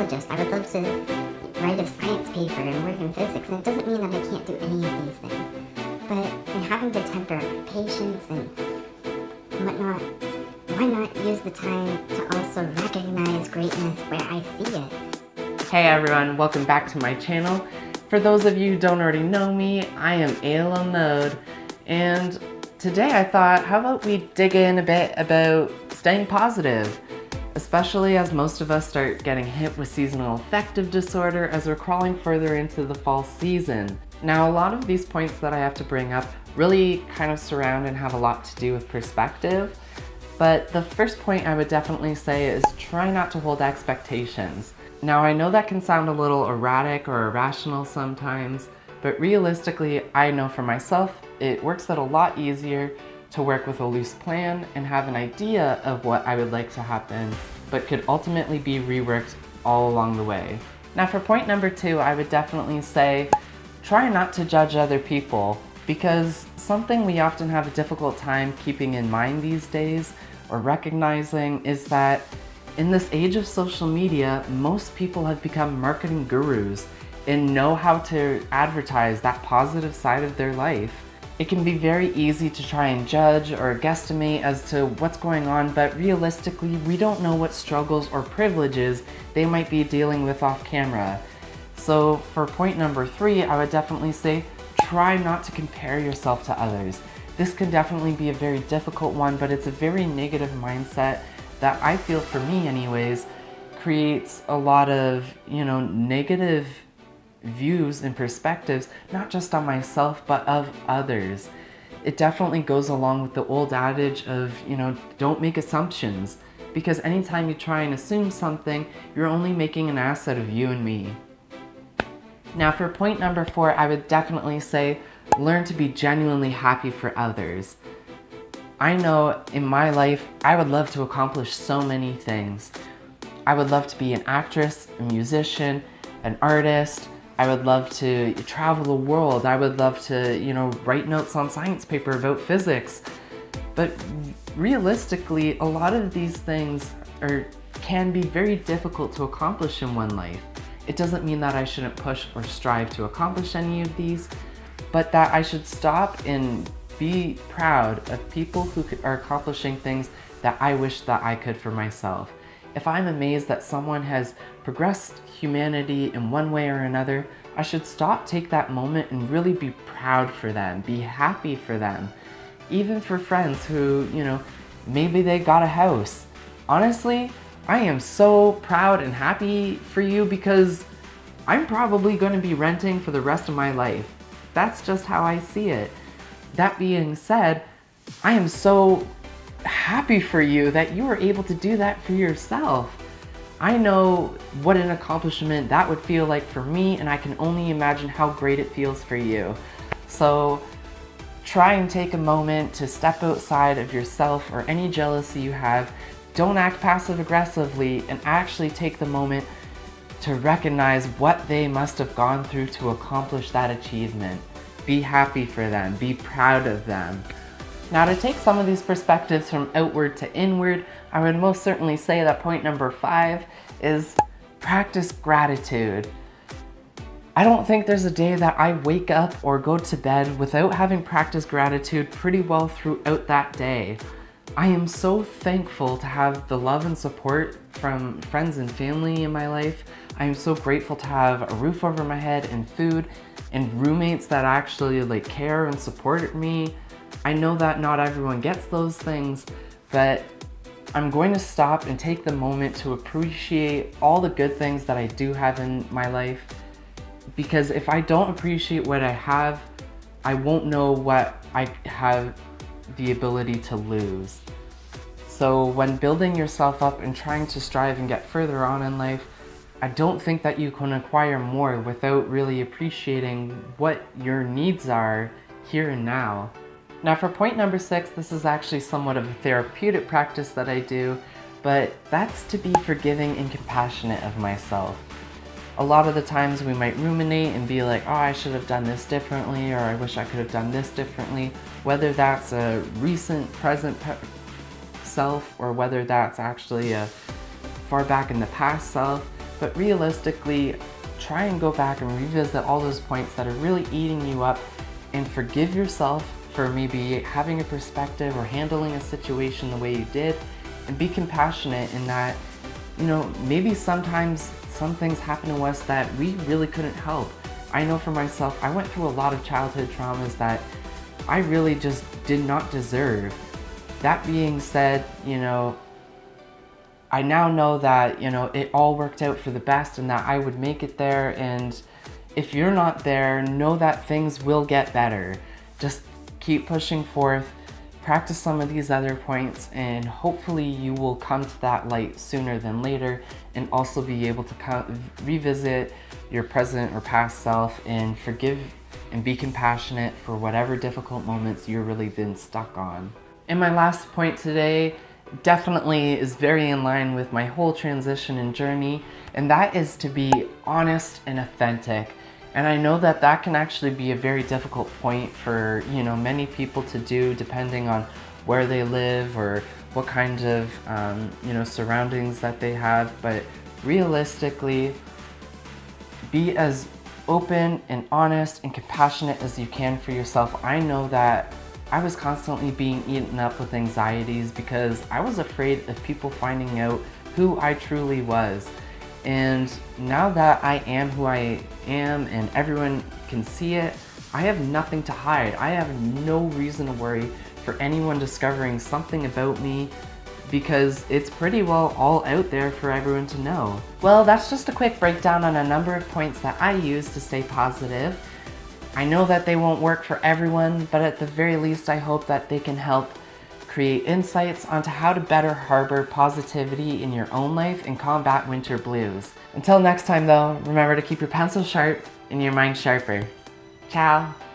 biologist. I would love to write a science paper and work in physics, and it doesn't mean that I can't do any of these things. But in having to temper patience and whatnot, why not use the time to also recognize greatness where I see it? Hey everyone, welcome back to my channel. For those of you who don't already know me, I am Ayla Mode, and today I thought, how about we dig in a bit about staying positive, especially as most of us start getting hit with seasonal affective disorder as we're crawling further into the fall season. Now, a lot of these points that I have to bring up really kind of surround and have a lot to do with perspective, but the first point I would definitely say is try not to hold expectations. Now, I know that can sound a little erratic or irrational sometimes, but realistically, I know for myself, it works out a lot easier to work with a loose plan and have an idea of what I would like to happen, but could ultimately be reworked all along the way. Now, for point number 2, I would definitely say, try not to judge other people, because something we often have a difficult time keeping in mind these days or recognizing is that in this age of social media, most people have become marketing gurus and know how to advertise that positive side of their life. It can be very easy to try and judge or guesstimate as to what's going on, but realistically, we don't know what struggles or privileges they might be dealing with off camera. So for point number 3, I would definitely say, try not to compare yourself to others. This can definitely be a very difficult one, but it's a very negative mindset that I feel, for me anyways, creates a lot of, negative views and perspectives, not just on myself, but of others. It definitely goes along with the old adage of, don't make assumptions, because anytime you try and assume something, you're only making an ass out of you and me. Now, for point number 4, I would definitely say, learn to be genuinely happy for others. I know in my life, I would love to accomplish so many things. I would love to be an actress, a musician, an artist. I would love to travel the world. I would love to, write notes on science paper about physics. But realistically, a lot of these things can be very difficult to accomplish in one life. It doesn't mean that I shouldn't push or strive to accomplish any of these, but that I should stop and be proud of people who are accomplishing things that I wish that I could for myself. If I'm amazed that someone has progressed humanity in one way or another, I should stop, take that moment, and really be proud for them, be happy for them. Even for friends who, maybe they got a house. Honestly, I am so proud and happy for you because I'm probably going to be renting for the rest of my life. That's just how I see it. That being said, I am so happy for you that you were able to do that for yourself. I know what an accomplishment that would feel like for me, and I can only imagine how great it feels for you. So try and take a moment to step outside of yourself or any jealousy you have. Don't act passive aggressively, and actually take the moment to recognize what they must have gone through to accomplish that achievement. Be happy for them, be proud of them. Now, to take some of these perspectives from outward to inward, I would most certainly say that point number 5 is practice gratitude. I don't think there's a day that I wake up or go to bed without having practiced gratitude pretty well throughout that day. I am so thankful to have the love and support from friends and family in my life. I am so grateful to have a roof over my head and food and roommates that actually care and support me. I know that not everyone gets those things, but I'm going to stop and take the moment to appreciate all the good things that I do have in my life, because if I don't appreciate what I have, I won't know what I have the ability to lose. So when building yourself up and trying to strive and get further on in life, I don't think that you can acquire more without really appreciating what your needs are here and now. Now, for point number 6, this is actually somewhat of a therapeutic practice that I do, but that's to be forgiving and compassionate of myself. A lot of the times we might ruminate and be like, oh, I should have done this differently, or I wish I could have done this differently, whether that's a recent, present self, or whether that's actually a far back in the past self. but realistically, try and go back and revisit all those points that are really eating you up and forgive yourself for maybe having a perspective or handling a situation the way you did, and be compassionate in that, you know, maybe sometimes some things happen to us that we really couldn't help. I know for myself, I went through a lot of childhood traumas that I really just did not deserve. That being said, you know, I now know that, you know, it all worked out for the best and that I would make it there. And if you're not there, know that things will get better. Just keep pushing forth, practice some of these other points, and hopefully you will come to that light sooner than later, and also be able to revisit your present or past self and forgive and be compassionate for whatever difficult moments you've really been stuck on. And my last point today definitely is very in line with my whole transition and journey, and that is to be honest and authentic. And I know that that can actually be a very difficult point for, you know, many people to do, depending on where they live or what kind of you know, surroundings that they have. But realistically, be as open and honest and compassionate as you can for yourself. I know that I was constantly being eaten up with anxieties because I was afraid of people finding out who I truly was. And now that I am who I am and everyone can see it, I have nothing to hide. I have no reason to worry for anyone discovering something about me, because it's pretty well all out there for everyone to know. Well, that's just a quick breakdown on a number of points that I use to stay positive. I know that they won't work for everyone, but at the very least, I hope that they can help create insights onto how to better harbor positivity in your own life and combat winter blues. Until next time though, remember to keep your pencil sharp and your mind sharper. Ciao!